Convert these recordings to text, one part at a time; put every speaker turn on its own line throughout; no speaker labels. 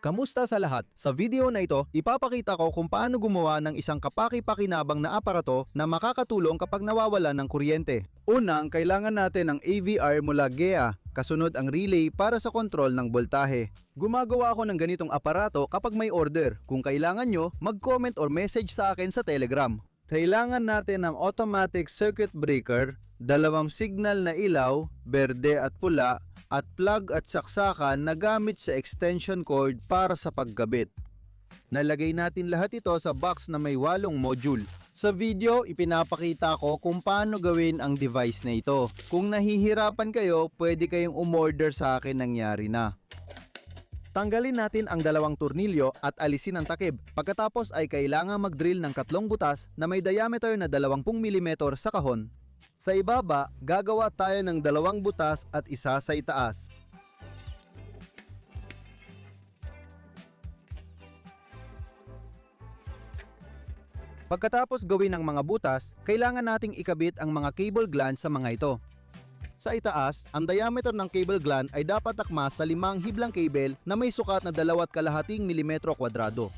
Kamusta sa lahat? Sa video na ito, ipapakita ko kung paano gumawa ng isang kapaki-pakinabang na aparato na makakatulong kapag nawawalan ng kuryente. Unang, kailangan natin ng AVR mula GEA, kasunod ang relay para sa kontrol ng voltahe. Gumagawa ako ng ganitong aparato kapag may order. Kung kailangan nyo, mag-comment or message sa akin sa Telegram. Kailangan natin ng automatic circuit breaker, dalawang signal na ilaw, berde at pula, at plug at saksakan na gamit sa extension cord para sa pagkabit. Nalagay natin lahat ito sa box na may 8 module. Sa video, ipinapakita ko kung paano gawin ang device na ito. Kung nahihirapan kayo, pwede kayong umorder sa akin, nangyari na. Tanggalin natin ang 2 tornilyo at alisin ang takip. Pagkatapos ay kailangan mag-drill ng 3 butas na may diameter na 20 mm sa kahon. Sa ibaba, gagawa tayo ng 2 butas at isa sa itaas. Pagkatapos gawin ang mga butas, kailangan nating ikabit ang mga cable gland sa mga ito. Sa itaas, ang diameter ng cable gland ay dapat takma sa 5 hiblang cable na may sukat na 2.5 mm kwadrado.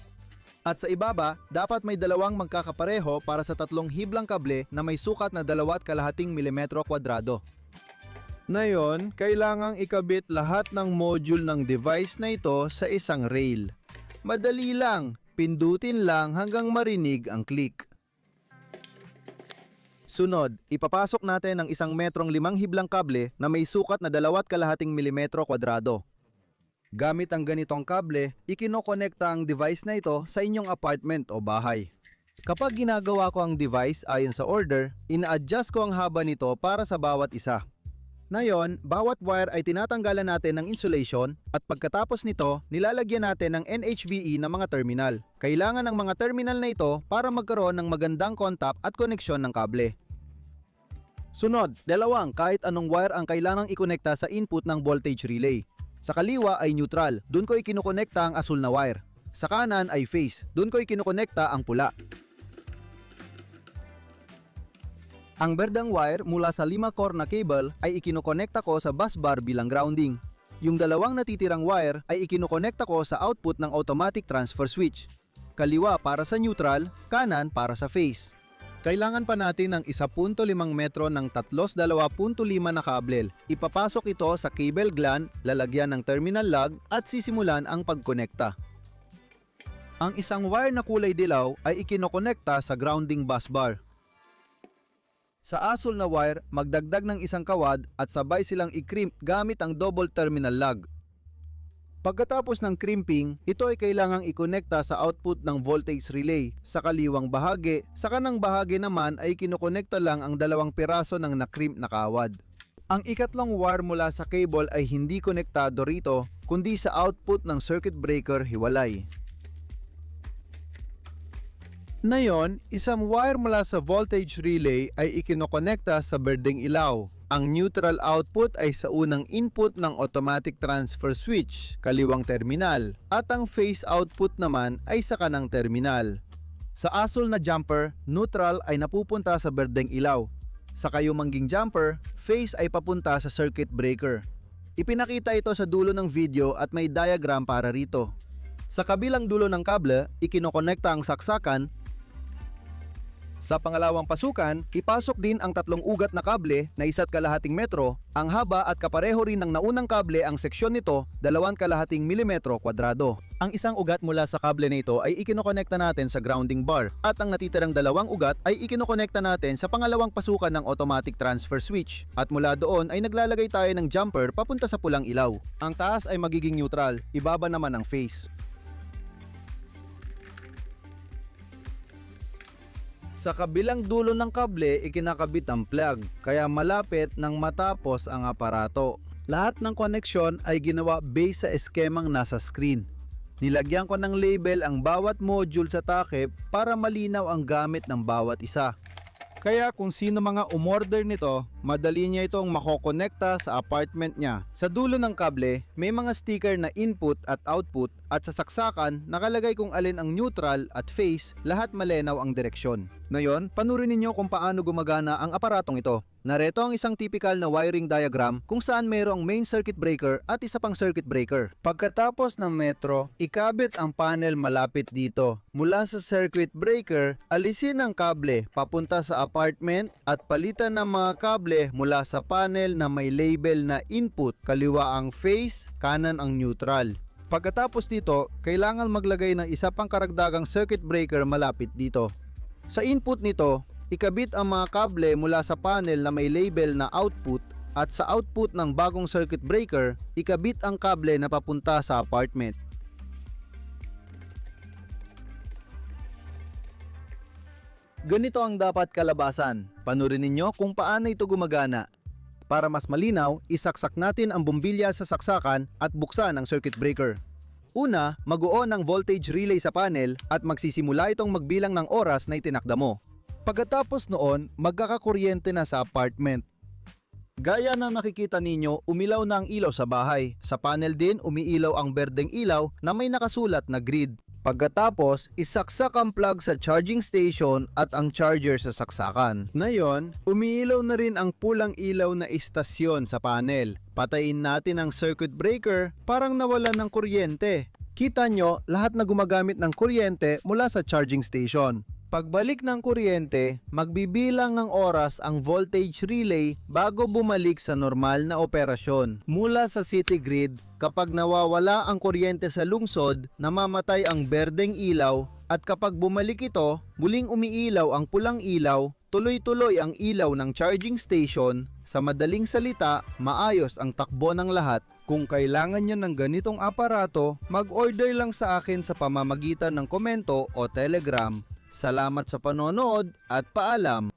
At sa ibaba, dapat may 2 magkakapareho para sa 3 hiblang kable na may sukat na 2.5 mm kwadrado. Ngayon, kailangang ikabit lahat ng module ng device na ito sa isang rail. Madali lang, pindutin lang hanggang marinig ang click. Sunod, ipapasok natin ang 1 metrong 5 hiblang kable na may sukat na 2.5 mm kwadrado. Gamit ang ganitong kable, ikinokonekta ang device na ito sa inyong apartment o bahay. Kapag ginagawa ko ang device ayon sa order, ina-adjust ko ang haba nito para sa bawat isa. Ngayon, bawat wire ay tinatanggalan natin ng insulation at pagkatapos nito, nilalagyan natin ng NHVE na mga terminal. Kailangan ng mga terminal na ito para magkaroon ng magandang contact at koneksyon ng kable. Sunod, 2 kahit anong wire ang kailangang ikonekta sa input ng voltage relay. Sa kaliwa ay neutral, doon ko ikinokonekta ang asul na wire. Sa kanan ay phase, doon ko ikinokonekta ang pula. Ang berdang wire mula sa 5 core na cable ay ikinokonekta ko sa bus bar bilang grounding. Yung 2 natitirang wire ay ikinokonekta ko sa output ng automatic transfer switch. Kaliwa para sa neutral, kanan para sa phase. Kailangan pa natin ng 1.5 metro ng 3.2.5 na kabel. Ipapasok ito sa cable gland, lalagyan ng terminal lug at sisimulan ang pagkonekta. Ang isang wire na kulay dilaw ay ikinokonekta sa grounding bus bar. Sa asul na wire, magdagdag ng 1 kawad at sabay silang i-crimp gamit ang double terminal lug. Pagkatapos ng crimping, ito ay kailangang ikonekta sa output ng voltage relay sa kaliwang bahagi. Sa kanang bahagi naman ay kinokonekta lang ang 2 piraso ng na-crimp na kawad. Ang ikatlong wire mula sa cable ay hindi konektado rito, kundi sa output ng circuit breaker hiwalay. Ngayon, isang wire mula sa voltage relay ay ikinokonekta sa berdeng ilaw. Ang neutral output ay sa unang input ng automatic transfer switch, kaliwang terminal, at ang phase output naman ay sa kanang terminal. Sa asul na jumper, neutral ay napupunta sa berdeng ilaw. Sa kayumangging jumper, phase ay papunta sa circuit breaker. Ipinakita ito sa dulo ng video at may diagram para rito. Sa kabilang dulo ng kable, ikinokonekta ang saksakan. Sa pangalawang pasukan, ipasok din ang 3 ugat na kable na 1.5 metro. Ang haba at kapareho rin ng naunang kable ang seksyon nito, 2.5 mm kwadrado. Ang isang ugat mula sa kable nito ay ikinokonekta natin sa grounding bar at ang natitirang 2 ugat ay ikinokonekta natin sa pangalawang pasukan ng automatic transfer switch. At mula doon ay naglalagay tayo ng jumper papunta sa pulang ilaw. Ang taas ay magiging neutral, ibaba naman ang phase. Sa kabilang dulo ng kable, ikinakabit ang plug, kaya malapit nang matapos ang aparato. Lahat ng koneksyon ay ginawa base sa eskemang nasa screen. Nilagyan ko ng label ang bawat module sa takip para malinaw ang gamit ng bawat isa. Kaya kung sino mga umorder nito, madali niya itong makokonekta sa apartment niya. Sa dulo ng kable, may mga sticker na input at output at sa saksakan nakalagay kung alin ang neutral at phase, lahat malinaw ang direksyon. Ngayon, panurin ninyo kung paano gumagana ang aparatong ito. Narito ang isang typical na wiring diagram kung saan mayroong main circuit breaker at isa pang circuit breaker. Pagkatapos ng metro, ikabit ang panel malapit dito. Mula sa circuit breaker, alisin ang kable papunta sa apartment at palitan ng mga kable mula sa panel na may label na input. Kaliwa ang phase, kanan ang neutral. Pagkatapos dito, kailangan maglagay ng isa pang karagdagang circuit breaker malapit dito. Sa input nito, ikabit ang mga kable mula sa panel na may label na output at sa output ng bagong circuit breaker, ikabit ang kable na papunta sa apartment. Ganito ang dapat kalabasan. Panurin ninyo kung paano ito gumagana. Para mas malinaw, isaksak natin ang bombilya sa saksakan at buksan ang circuit breaker. Una, mag-on ang voltage relay sa panel at magsisimula itong magbilang ng oras na itinakda mo. Pagkatapos noon, magkakakuryente na sa apartment. Gaya na nakikita ninyo, umilaw na ang ilaw sa bahay. Sa panel din, umiilaw ang berdeng ilaw na may nakasulat na grid. Pagkatapos, isaksak ang plug sa charging station at ang charger sa saksakan. Ngayon, umiilaw na rin ang pulang ilaw na istasyon sa panel. Patayin natin ang circuit breaker, parang nawalan ng kuryente. Kita nyo, lahat na gumagamit ng kuryente mula sa charging station. Pagbalik ng kuryente, magbibilang ng oras ang voltage relay bago bumalik sa normal na operasyon. Mula sa city grid, kapag nawawala ang kuryente sa lungsod, namamatay ang berdeng ilaw at kapag bumalik ito, muling umiilaw ang pulang ilaw, tuloy-tuloy ang ilaw ng charging station. Sa madaling salita, maayos ang takbo ng lahat. Kung kailangan nyo ng ganitong aparato, mag-order lang sa akin sa pamamagitan ng komento o telegram. Salamat sa panonood at paalam!